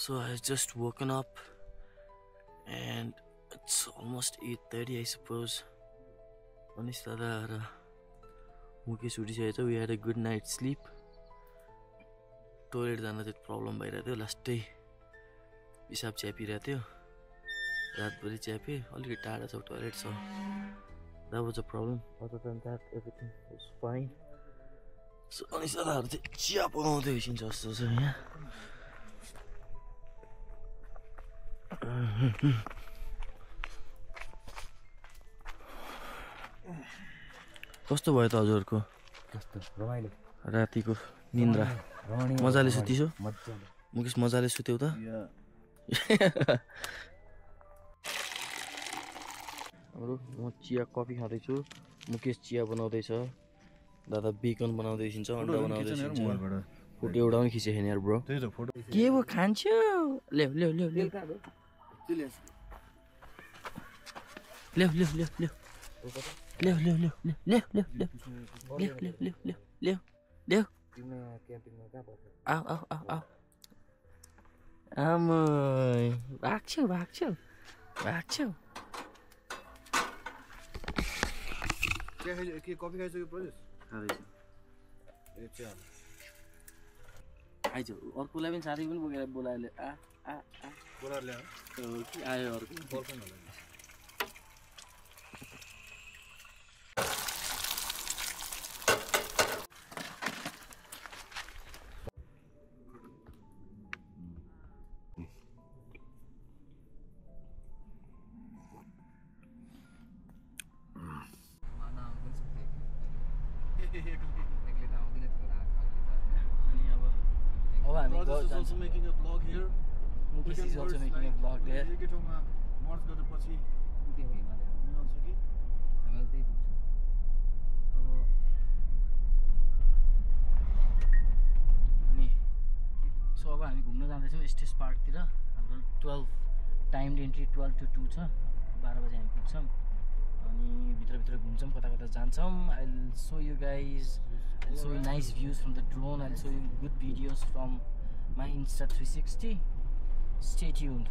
So I just woken up and it's almost 8:30 I suppose. Anish dada ra Mukesh उठिसकेछ. We had a good night sleep. Toilet जान चाहिँ problem भइरहेको थियो. लास्टै पिसाब च्यापिरहेको थियो. रातभरि च्यापे. अलिकति टाढा छ टोइलेट छ. That was a problem. Other than that, everything was fine. So Anish दादाहरु चाहिँ चिया बनाउँदै हिँड्छ जस्तो छ यहाँ. कस्तो भयो त हजुरको? कस्तो रमाइलो रातिको निन्द्रा मजाले सुतिसो? मजाले. मुकेश मजाले सुत्यौ त? हाम्रो म चिया कफी खाँदैछु. मुकेश चिया बनाउँदैछ. दादा बेकन बनाउँदै छिन्छ, अन्डा बनाउँदै छिन्छ. फोटो एउटा पनि खिचेको छैन यार ब्रो. के हो खान्छु? ल्याउ ल्याउ ल्याउ ल्याउ ल्याउ ल्याउ ल्याउ ल्याउ ल्याउ ल्याउ ल्याउ ल्याउ ल्याउ ल्याउ ल्याउ ल्याउ ल्याउ ल्याउ. आऊ आऊ आऊ आऊ. आमै भाग्छौ भाग्छौ भाग्छौ. के कफी खाइसक्यो प्रदेश? खाँदैछ. ए चिया आइज अर्कोलाई पनि साथी पनि बोकेर बोलायो. आ आ आ बोलाएर ल्यायो कि आयो अर्को बर्फन होला. Brothers is also making a vlog here. Mukesh is also making a vlog there. एकै ठाउँमा मर्ज गरेपछि त्यो हो हिमालय मिलाउँछ कि हामी त्यही पुग्छ. अब अनि सो अब हामी घुम्न जाँदैछौँ स्टेज पार्कतिर. हाम्रो 12 टाइम एन्ट्री 12 to 2 छ. 12 बजे हामी पुग्छौँ. अनि भित्रभित्र घुम्छौँ, कता कता जान्छौँ. I will so you guys. I'll show you nice views from the drone. I'll show you good videos from my Insta 360. Stay tuned.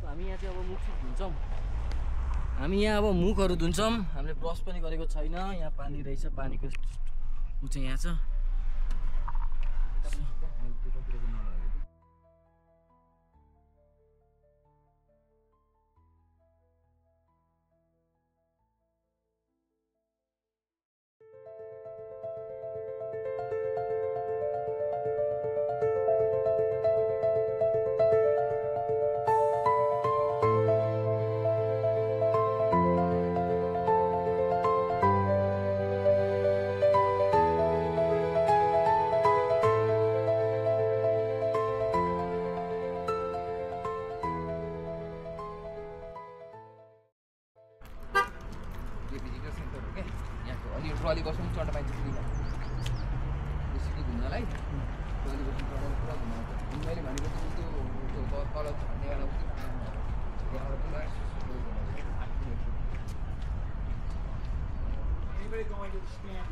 So हामी यहाँ चाहिँ अब मुख धुन्छौँ. हामी यहाँ अब मुखहरू धुन्छौँ. हामीले ब्रस पनि गरेको छैन. यहाँ पानी रहेछ, पानीको ऊ चाहिँ यहाँ छ. ट्रली बस्नु चढ्न पाइन्छ फ्रीमा. बेसी घुम्नलाई ट्रली बस्नु चढ्न पुरा घुम्नु. मैले भनेको त्यो तल झर्ने बेला उति त्यहाँबाट पुरा anybody going to the stand?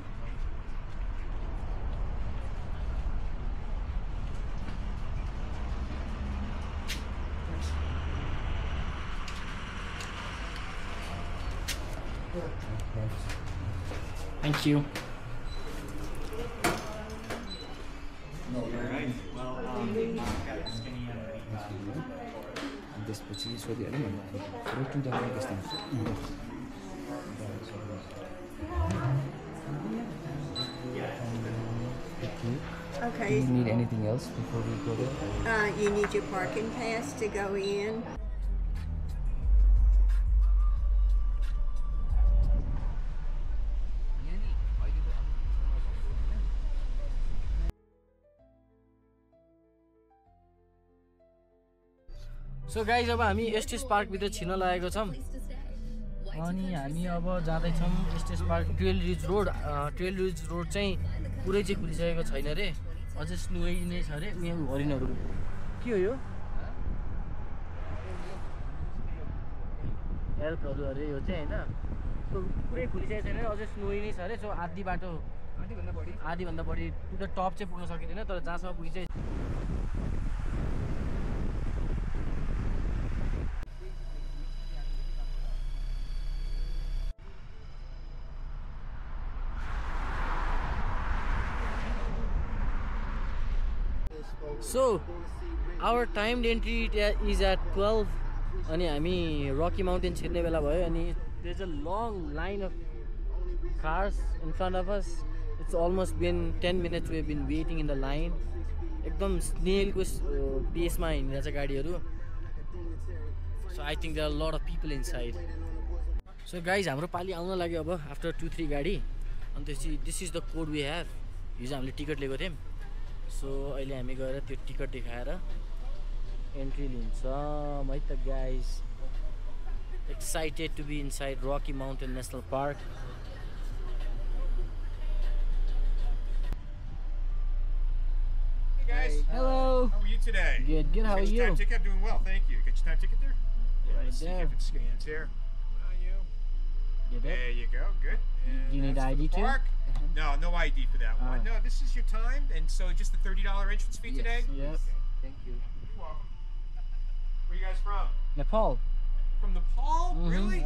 Thank you. त्यसपछि सोधिहाल्यो भन्दा रोटी जाने त्यस्तो हुन्छ. Okay. Do you need anything else before we go there? You need your parking pass to go in. So guys अब हामी एस्टेज पार्कभित्र छिर्न लागेको छौँ. अनि हामी अब जाँदैछौँ stage park. Trail ridge road चाहिँ पुरै चाहिँ खुलिसकेको छैन अरे. अझै स्नोई नै छ अरे. यहाँ हरिणहरू के हो यो? एल्कहरू अरे यो चाहिँ होइन. पुरै खुलिसकेको छैन अझै स्नोई नै छ अरे सो आधी बाटो आधीभन्दा बढी टु द टप चाहिँ पुग्न सकिँदैन तर जहाँसम्म पुगी चाहिँ So our timed entry is at 12 अनि हामी रकी माउन्टेन छिर्ने बेला भयो अनि there's a long line of cars in front of us. It's almost been 10 minutes we've been waiting in the line. एकदम स्नेलको पेसमा हिँडिरहेछ गाडीहरू. So I think there are a lot of people inside. So guys हाम्रो पाली आउन लाग्यो अब after 2-3 गाडी अनि त्यसपछि this is the code we have. हिजो हामीले टिकट लिएको थियौँ. सो अहिले हामी गएर त्यो टिकट देखाएर एन्ट्री लिन्छौँ है त guys. Excited to be inside Rocky Mountain National Park. Hey guys. Hello. How are you today? Good. How are Got your you? time ticket? I'm doing well, thank you. Got your time ticket there? Right Let's see there. if it scans here. How are you? Get There it? you go. Good. And You need that's the ID too? park. No, no ID for that one. Ah. No, this is your time, and so just the $30 entrance fee today. Yep. Thank you. You're welcome. Where you guys from? Nepal. From Nepal? Really?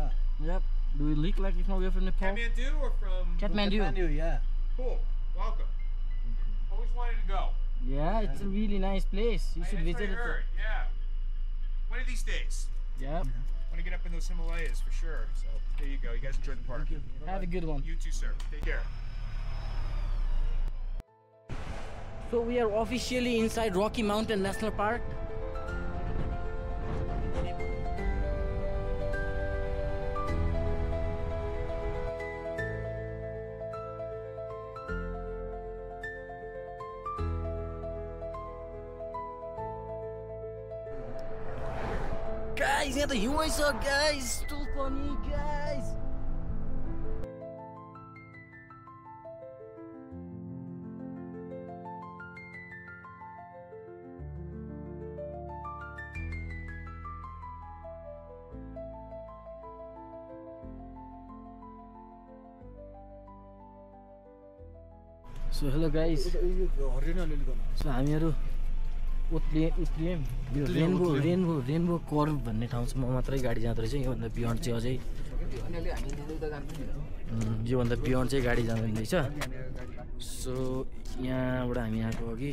Yep. Do we look like if we're from Nepal? Kathmandu or from? Kathmandu. Yeah. Cool. Welcome. Always wanted to go. Yeah, it's a really nice place. You should That's what visit I it. heard. Yeah. One of these days. Yep. Want to get up in those Himalayas for sure. So there you go. You guys enjoy the park. Have a good one. You too, sir. Take care. So we are officially inside Rocky Mountain National Park. Guys, यहाँ त हिउँै छ guys. Still funny guys. So hello guys. So हामीहरू उत्रियौँ यो rainbow curve भन्ने ठाउँसम्म मात्रै गाडी जाँदो रहेछ. योभन्दा बियोन्ड चाहिँ अझै योभन्दा बियोन्ड चाहिँ गाडी जाँदैन रहेछ. सो यहाँबाट हामी आएको अघि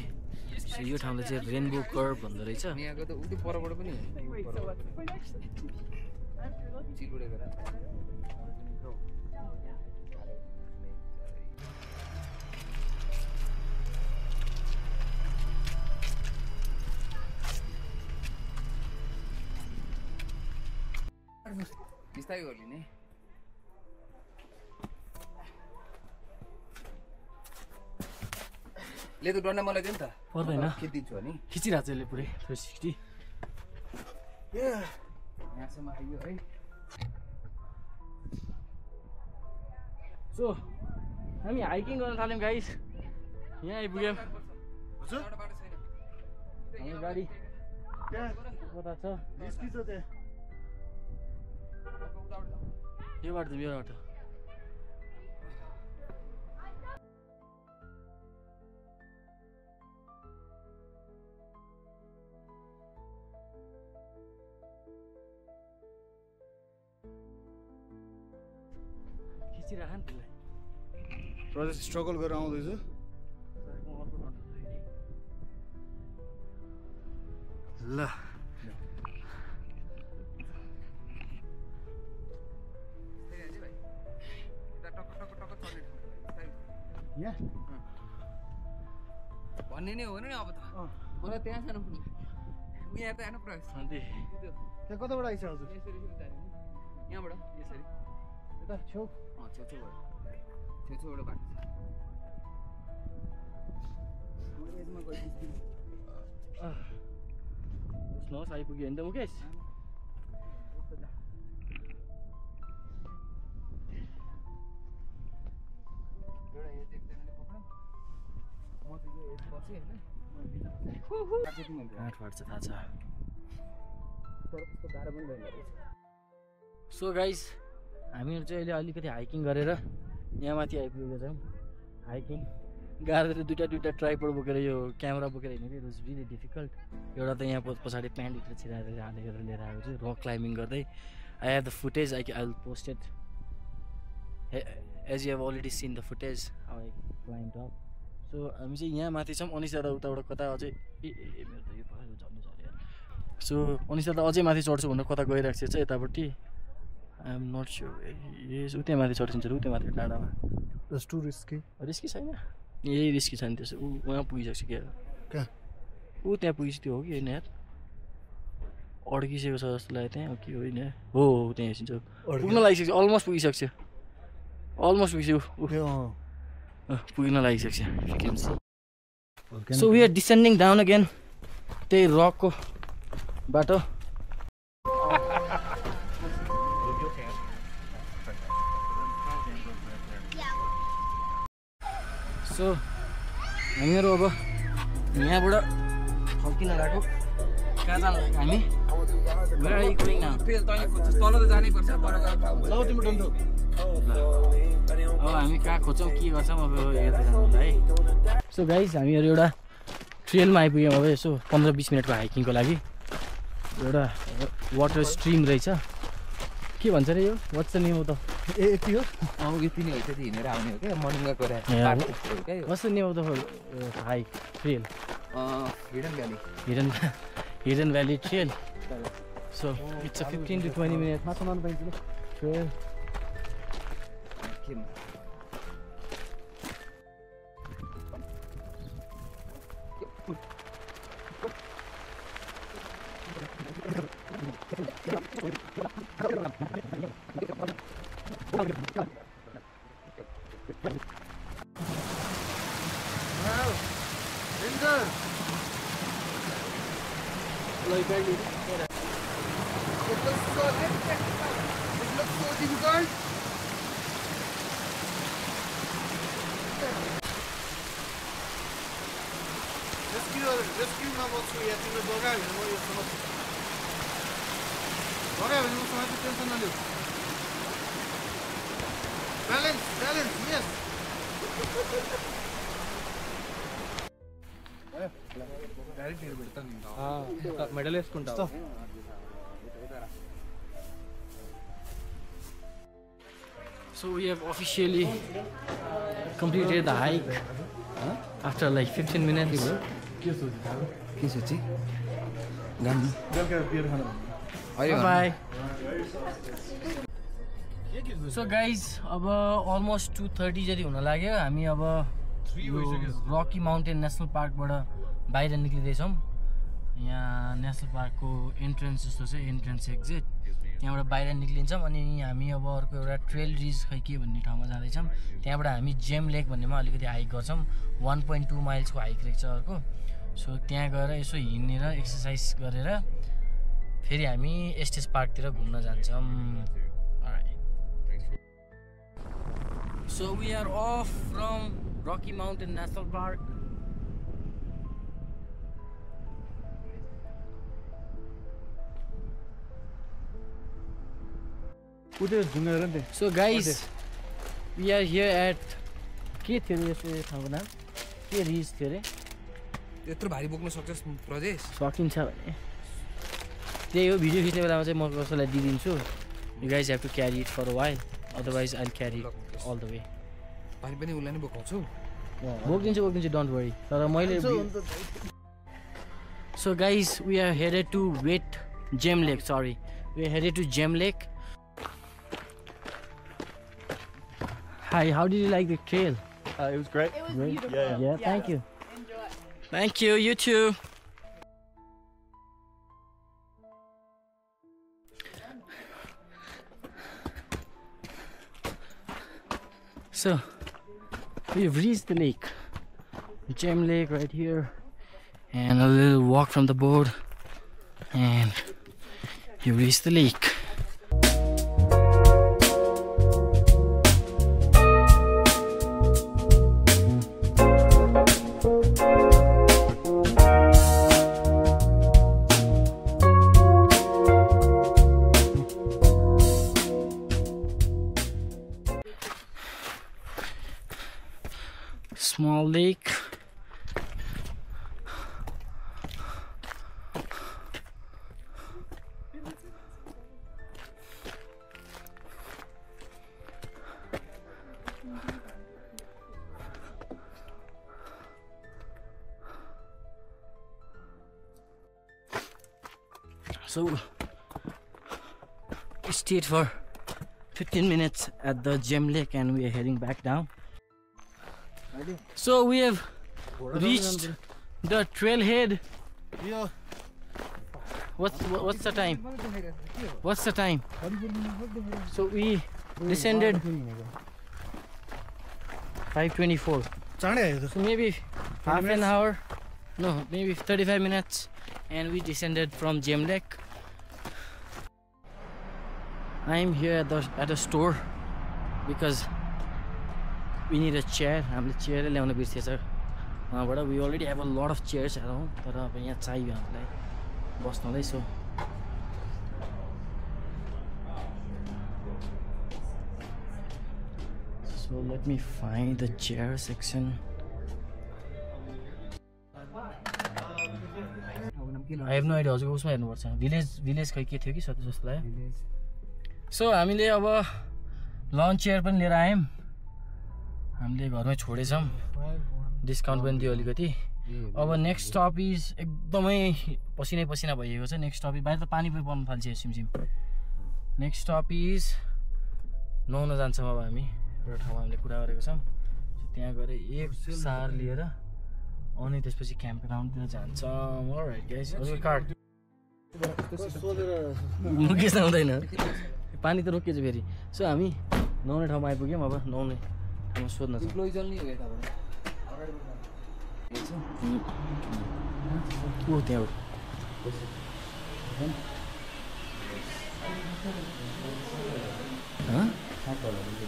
सो यो ठाउँलाई चाहिँ रेनबो कर्भ भन्दो रहेछ. यहाँको त उति परबाट पनि बिस्तारै गरिदिने. ले त डन्डा मलाई दियो नि त. पर्दैन खिचिदिन्छु नि. खिचिरहेको छ यसले पुरै 360. यहाँसम्म आइयो है. सो हामी हाइकिङ गर्न थाल्यौँ गाइस. यहाँ आइपुग्यौँ. हाम्रो गाडी कता छ? यो बाटो यो बाटो. खिचिराख नि त्यसलाई. प्रोजेक्ट स्ट्रगल गरेर आउँदैछ. ल भन्ने नै हो नि अब त. मलाई त्यहाँ सानो यहाँ त हेर्नु प्रवेश अन्त त्यहाँ कताबाट आइसक्यो हजुर? यसरी यहाँबाट यसरी यता छेउ छेउछेउबाट बाटो छ. यसमा गइसक्यो. उठ्नुहोस् आइपुग्यो नि त मुकेश. काठ फाट्छ थाहा छ. सो गाइस हामीहरू चाहिँ अहिले अलिकति हाइकिङ गरेर यहाँ माथि आइपुगेको छौँ। हाइकिङ गाह्रो दुईवटा ट्राइपड बोकेर यो क्यामेरा बोकेर हिँडेको इट वाज रियली डिफिकल्ट। एउटा त यहाँ पछाडि प्यान्टभित्र छिराएर हालेर लिएर आएको छु रक क्लाइम्बिङ गर्दै। I have the footage I will post it as you have already seen the footage how I climb up. So हामी चाहिँ यहाँ माथि छौँ। अनिस दादा उताबाट कता अझै मेरो त यो पखेरु झर्नु झऱ्यो। सो अनिस दादा अझै माथि चढ्छु भनेर कता गइरहेको छ यतापट्टि। I am not sure. Yes उ त्यहाँ माथि चढिन्छ उ त्यहाँ माथि डाँडामा। That's too risky. रिस्की छैन यही रिस्की छैन त्यसो ऊ उहाँ पुगिसक्छ क्या कहाँ? ऊ त्यहाँ पुगिस त्यो हो कि होइन यार अड्किसकेको छ जस्तो लाग्यो त्यहाँ कि होइन हो त्यहाँ हेर्छिन्छ पुग्न लागिसक्छ अलमोस्ट पुगिसक्छ पुग्न लागिसक्छ। So we are descending down again त्यही रकको बाटो। सो हामीहरू अब यहाँबाट फर्किन गएको कहाँ जानु हामी तल त जानै पर्छ अब हामी कहाँ खोज्छौँ के गर्छौँ अब हेर्दै जानु है। सो गाइज हामीहरू एउटा ट्रेलमा आइपुग्यौँ अब यसो 15-20 मिनटको हाइकिङको लागि। एउटा वाटर स्ट्रिम रहेछ के भन्छ अरे यो what's the name of the यति हो यति नै हो त्यति हिँडेर आउने हो क्या मर्निङमा गएर what's the name of the hike trail Hidden Valley Trail. So it's a 15 to 20 minute माछा मार्नु पाइन्छ ट्रेल। रेस्क्युमा बस्छु या तिमीले बगायो भने म यो समात्छु बगायो भने म समात्छु टेन्सन नलिऊ। ब्यालेन्स यस మెడల్ వేసుకుంటావు So we have officially completed the hike after like 15 minutes. के सोची Gandhi Bye bye. So guys अब almost 2:30 जति हुन लाग्यो। हामी अब रकी माउन्टेन नेसनल पार्कबाट बाहिर निक्लिँदैछौँ। यहाँ नेसनल पार्कको एन्ट्रेन्स जस्तो छ एन्ट्रेन्स एक्जिट त्यहाँबाट बाहिर निक्लिन्छौँ अनि हामी अब अर्को एउटा ट्रेल रिज खै के भन्ने ठाउँमा जाँदैछौँ। त्यहाँबाट हामी जेम लेक भन्नेमा अलिकति हाइक गर्छौँ। 1.2 माइल्सको हाइक रहेछ अर्को। सो त्यहाँ गएर यसो हिँडेर एक्सर्साइज गरेर फेरि हामी एस्टेस पार्कतिर घुम्न जान्छौँ। So we are off from Rocky Mountain National Park. So guys, we are here at के थियो यसको ठाउँको नाम के रिज थियो अरे यत्रो भारी बोक्न सक्छस् प्रदेश सकिन्छ भने त्यही हो। भिडियो खिच्ने बेलामा चाहिँ म कसैलाई दिइदिन्छु। You guys have to carry it for a while, otherwise I'll carry it all the way. पानी पनि उसलाई नै बोकाउँछु बोकिदिन्छु डोन्ट वरी तर मैले। So guys, we are headed to Gem Lake. We are headed to Gem Lake. Hi, how did you like the trail? It was great. It was Great. beautiful. Yeah, thank you. Enjoy. Thank you, you too. So, we've reached the lake. Gem Lake right here. And a little walk from the board. And you reached the lake. small lake. So we stayed for 15 minutes at the gem lake and we are heading back down. So we have reached the trailhead. Yeah. What's the time? What's the time? So we descended 5:24. So maybe half an hour, no, maybe 35 minutes, and we descended from Gem Lake. I'm here at a store because we need a chair. हामीले chair ल्याउन बिर्सेछ वहाँबाट. We already have a lot of chairs around, तर अब यहाँ चाहियो हामीलाई बस्नलाई. So let me find the chair section. I have no idea. हजुरको उसमा हेर्नुपर्छ. भिलेज खै के थियो कि सबै जस्तो लाग्यो. सो हामीले अब लन्च चेयर पनि लिएर आयौँ. हामीले घरमै छोडेछौँ. डिस्काउन्ट पनि दियो अलिकति. अब नेक्स्ट स्टप इज एकदमै पसिना भइएको छ. नेक्स्ट स्टप बाहिर त पानी पनि पर्न थाल्छ सिमसिम. नेक्स्ट स्टप इज नुहाउन जान्छौँ अब हामी. एउटा ठाउँमा हामीले कुरा गरेको छौँ. त्यहाँ गएर एक सार लिएर अनि त्यसपछि क्याम्प ग्राउन्डतिर जान्छौँ. अलराइट गाइस, हजुर कार्ड मुकेश आउँदैन. पानी त रोकिएछ फेरि. सो हामी नुहाउने ठाउँमा आइपुग्यौँ. अब नुहाउने ठाउँमा सोध्न छ. ओ त्यहाँ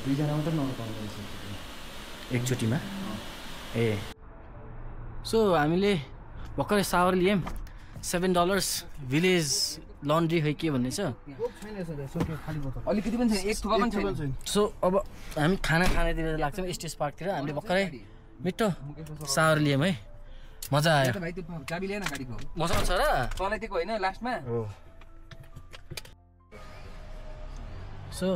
दुईजना मात्र नुहाउनु पाउनु एकचोटिमा. ए सो हामीले भर्खरै सावर लियौँ. $7 भिलेज लन्ड्री खै के भन्ने छ. अलिकति पनि छैन, एक थोपा पनि छैन. सो अब हामी खानातिर लाग्छौँ स्टेज पार्कतिर. हामीले भर्खरै मिठो सावर लियौँ है. मजा आयो. भाइ त्यो चाबी ल्याएन गाडीको. मसँग छ र चलाइदिएको होइन लास्टमा. सो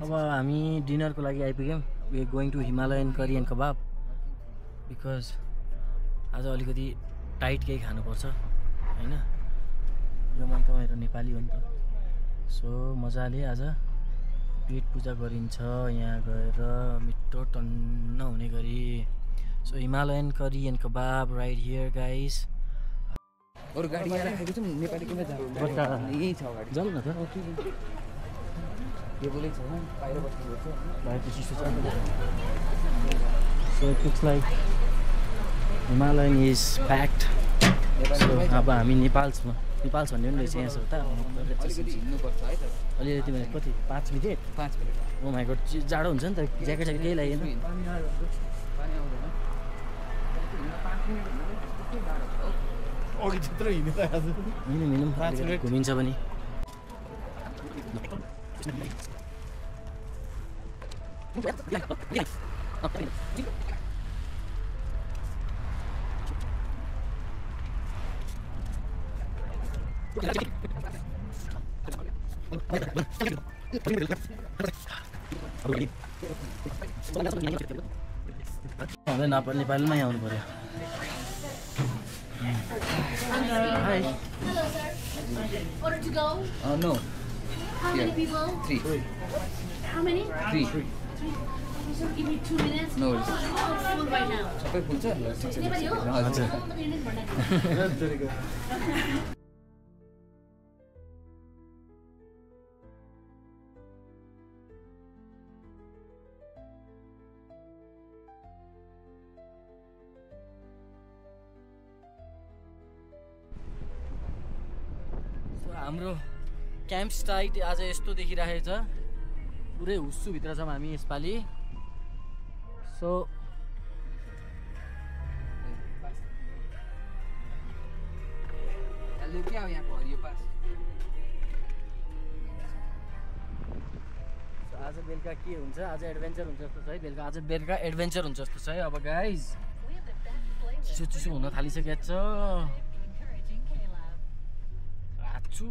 अब हामी डिनरको लागि आइपुग्यौँ. We are going to Himalayan Curry and Kebab because आज अलिकति टाइट केही खानुपर्छ होइन. यो मन त मेरो नेपाली हो नि त. सो मजाले आज पेट पूजा गरिन्छ यहाँ गएर मिठो टन्न हुने गरी. So Himalayan Curry and kebab right here guys. अरू गाडी यहाँ राखेको छौँ नेपालीकोमा यही छ गाडी. जाउँ न त. टेबलै छ बाहिर बस्नुपर्छ. बाहिर चिसो छ. So it looks like Himalayan is packed. So अब हामी नेपाल छ भन्ने पनि रहेछ यहाँ. छ त अलिकति हिँड्नुपर्छ है. अलिकति भने कति 5 minute. 5 minute. Oh my god जाडो हुन्छ नि त. ज्याकेट केही लागेन. पानी आउँदैन. अघि त्यत्रो हिँडिरहेको छु. हिँडौँ 5 मिनट घुमिन्छ पनि. नेपालमै आउनु पर्यो. Hi. Order to go? No. How many people? 3. How many? 3. Okay, so give me 2 minutes. No. It's full right now. सबै फुल छ. नेपाली हो? हजुर. हाम्रो क्याम्प साइट आज यस्तो देखिरहेको छ. पुरै हुस्सुभित्र छौँ हामी यसपालि. सो क्या हो यहाँको हरियो पास. आज बेलुका के हुन्छ आज एडभेन्चर हुन्छ जस्तो छ है बेलुका एडभेन्चर हुन्छ जस्तो छ है अब गाइज चिसो चिसो हुन थालिसकेको छ हाच्छु